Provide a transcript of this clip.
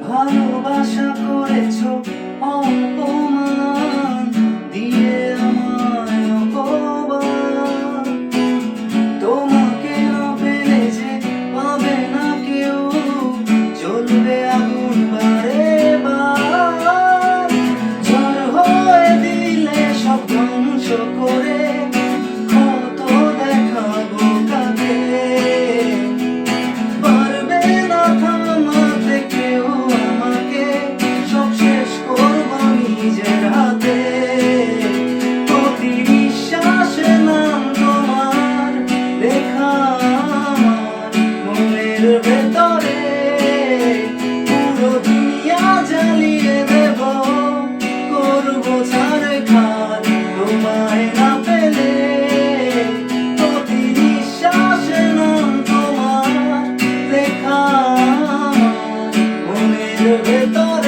ভালোবাসা করেছো অপমান দিয়ে আমায় অপমান। তোমাকে না পেলে যে পাবে না কেউ, জ্বলবে আগুন বারে বার। ঝড় হয়ে দিলে সব ধ্বংস করে কত দেখাবো কাকে। পারবে না থামাতে কেউ আমাকে, সব শেষ করবো নিজের হাতে। প্রতি নিঃশ্বাসে নাম তোমার লেখা আমার মনের ভেতরে। পুরো দুনিয়া জ্বালিয়ে দেব, করবো ছারখার তোমায় না পেলে। প্রতি নিঃশ্বাসে নাম তোমার লেখা আমার মনের ভেতরে।